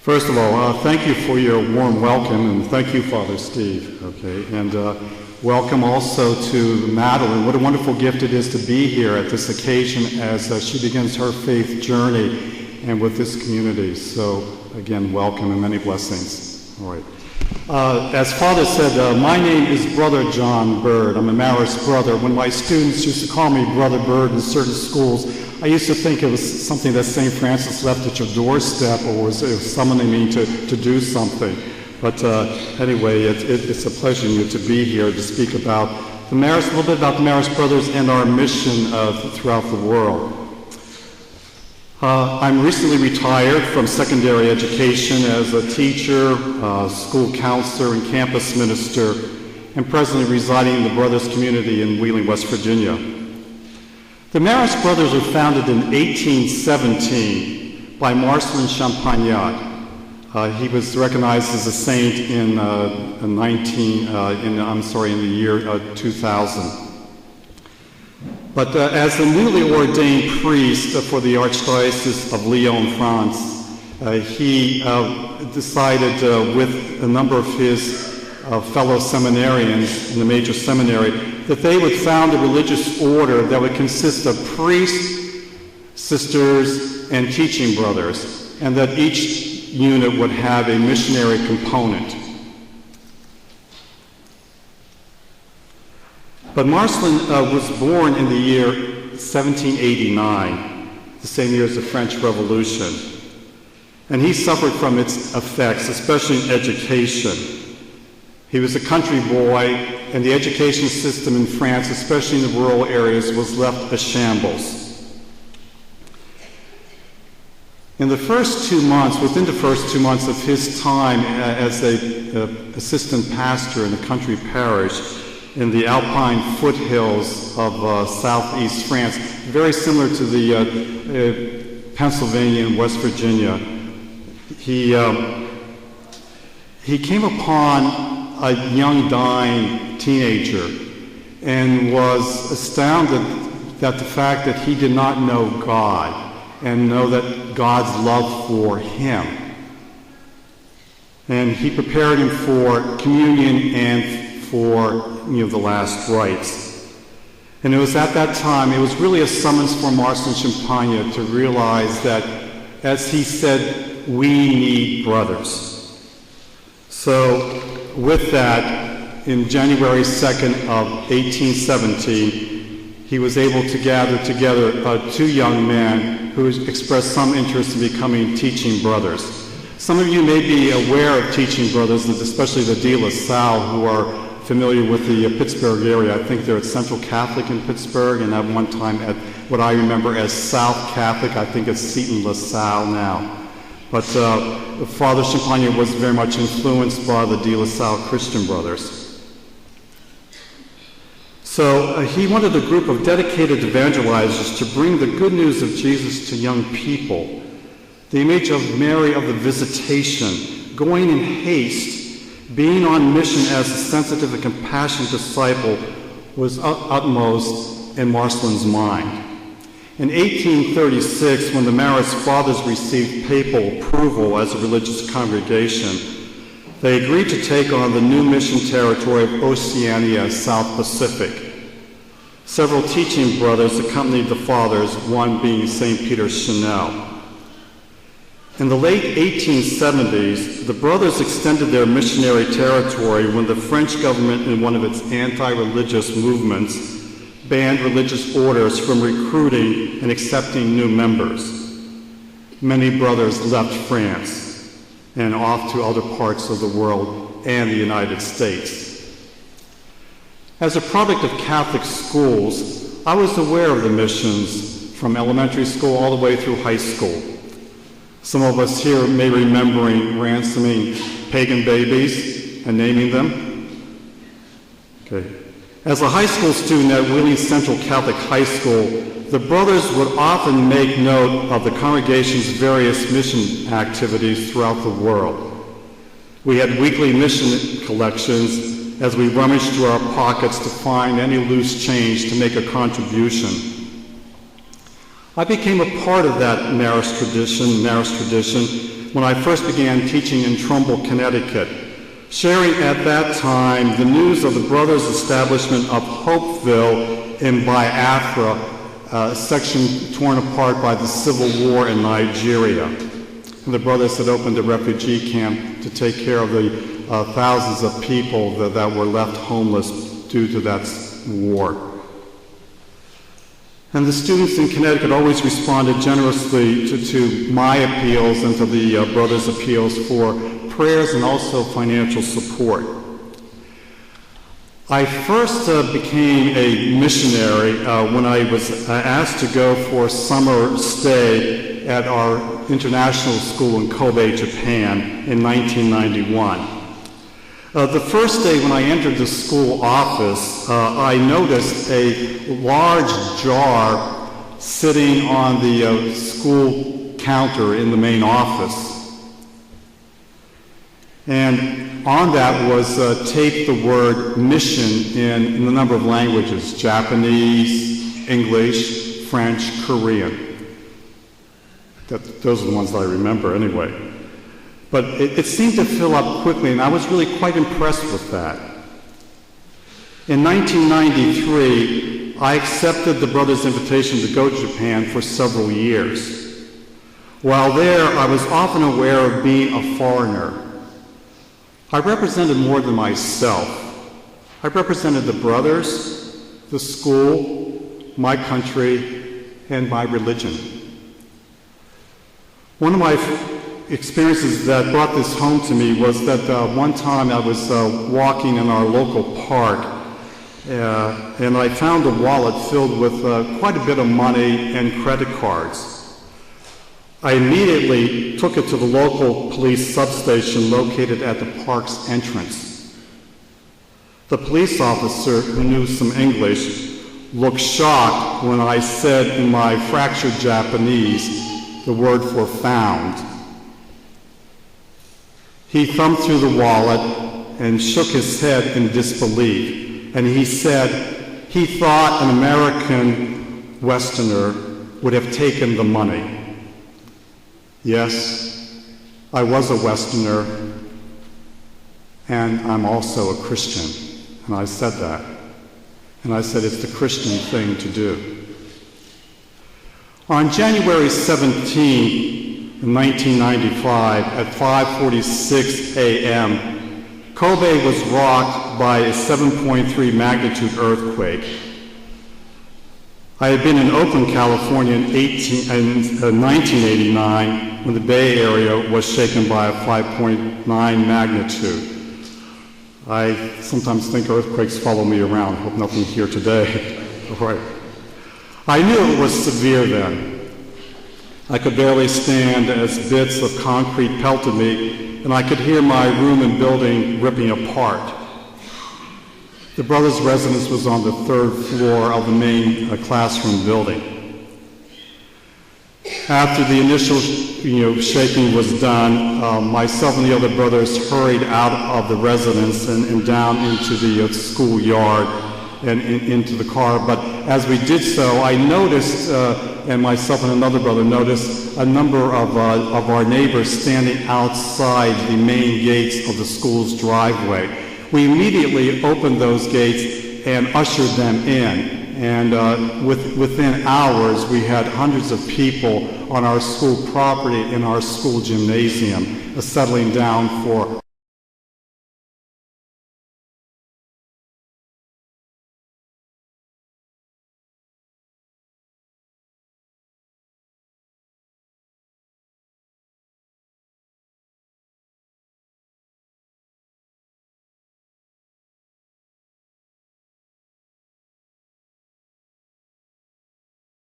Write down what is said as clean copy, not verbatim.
First of all, thank you for your warm welcome, and thank you, Father Steve, okay? And welcome also to Madeline. What a wonderful gift it is to be here at this occasion as she begins her faith journey and with this community. So, again, welcome and many blessings. All right. As Father said, my name is Brother John Byrd. I'm a Marist brother. When my students used to call me Brother Byrd in certain schools, I used to think it was something that St. Francis left at your doorstep, or was summoning me to do something. But anyway, it's a pleasure to be here to speak about the Marist, a little bit about the Marist brothers and our mission throughout the world. I'm recently retired from secondary education as a teacher, school counselor, and campus minister, and presently residing in the Brothers community in Wheeling, West Virginia. The Marist brothers were founded in 1817 by Marcelin Champagnat. He was recognized as a saint in the year 2000. But as the newly ordained priest for the Archdiocese of Lyon, France, he decided with a number of his fellow seminarians in the major seminary that they would found a religious order that would consist of priests, sisters, and teaching brothers, and that each unit would have a missionary component. But Marcelin was born in the year 1789, the same year as the French Revolution, and he suffered from its effects, especially in education. He was a country boy, and the education system in France, especially in the rural areas, was left a shambles. Within the first 2 months of his time as an assistant pastor in a country parish in the Alpine foothills of southeast France, very similar to the Pennsylvania and West Virginia, he came upon a young dying teenager and was astounded at the fact that he did not know God and know that God's love for him. And he prepared him for communion and for the last rites. And it was at that time, it was really a summons for Marcelin Champagnat to realize that, as he said, we need brothers. So with that, in January 2nd of 1817, he was able to gather together two young men who expressed some interest in becoming teaching brothers. Some of you may be aware of teaching brothers, especially the De La Salle, who are familiar with the Pittsburgh area. I think they're at Central Catholic in Pittsburgh, and at one time at what I remember as South Catholic. I think it's Seton La Salle now. But Father Champagnat was very much influenced by the De La Salle Christian brothers. So he wanted a group of dedicated evangelizers to bring the good news of Jesus to young people. The image of Mary of the Visitation, going in haste, being on mission as a sensitive and compassionate disciple, was utmost in Marcelin's mind. In 1836, when the Marist Fathers received papal approval as a religious congregation, they agreed to take on the new mission territory of Oceania, South Pacific. Several teaching brothers accompanied the Fathers, one being St. Peter Chanel. In the late 1870s, the brothers extended their missionary territory when the French government, in one of its anti-religious movements, banned religious orders from recruiting and accepting new members. Many brothers left France and off to other parts of the world and the United States. As a product of Catholic schools, I was aware of the missions from elementary school all the way through high school. Some of us here may remember ransoming pagan babies and naming them. Okay. As a high school student at Wheeling Central Catholic High School, the brothers would often make note of the congregation's various mission activities throughout the world. We had weekly mission collections as we rummaged through our pockets to find any loose change to make a contribution. I became a part of that Marist tradition when I first began teaching in Trumbull, Connecticut, sharing at that time the news of the brothers' establishment of Hopeville in Biafra, a section torn apart by the Civil War in Nigeria. And the brothers had opened a refugee camp to take care of the thousands of people that were left homeless due to that war. And the students in Connecticut always responded generously to my appeals and to the brothers' appeals for prayers and also financial support. I first became a missionary when I was asked to go for a summer stay at our international school in Kobe, Japan in 1991. The first day when I entered the school office, I noticed a large jar sitting on the school counter in the main office. And on that was taped the word mission in a number of languages: Japanese, English, French, Korean. Those are the ones that I remember anyway. But it seemed to fill up quickly, and I was really quite impressed with that. In 1993, I accepted the brothers' invitation to go to Japan for several years. While there, I was often aware of being a foreigner. I represented more than myself. I represented the brothers, the school, my country, and my religion. One of my experiences that brought this home to me was that one time I was walking in our local park and I found a wallet filled with quite a bit of money and credit cards. I immediately took it to the local police substation located at the park's entrance. The police officer, who knew some English, looked shocked when I said in my fractured Japanese the word for found. He thumbed through the wallet and shook his head in disbelief, and he said he thought an American Westerner would have taken the money. Yes, I was a Westerner, and I'm also a Christian. And I said that. And I said it's the Christian thing to do. On January 17th, in 1995, at 5:46 a.m., Kobe was rocked by a 7.3 magnitude earthquake. I had been in Oakland, California in 1989 when the Bay Area was shaken by a 5.9 magnitude. I sometimes think earthquakes follow me around. Hope nothing here today. All right. I knew it was severe then. I could barely stand as bits of concrete pelted me, and I could hear my room and building ripping apart. The brothers' residence was on the third floor of the main classroom building. After the initial shaking was done, myself and the other brothers hurried out of the residence and down into the schoolyard and into the car. But as we did so, I noticed, and myself and another brother noticed, a number of our neighbors standing outside the main gates of the school's driveway. We immediately opened those gates and ushered them in. And within hours, we had hundreds of people on our school property in our school gymnasium settling down for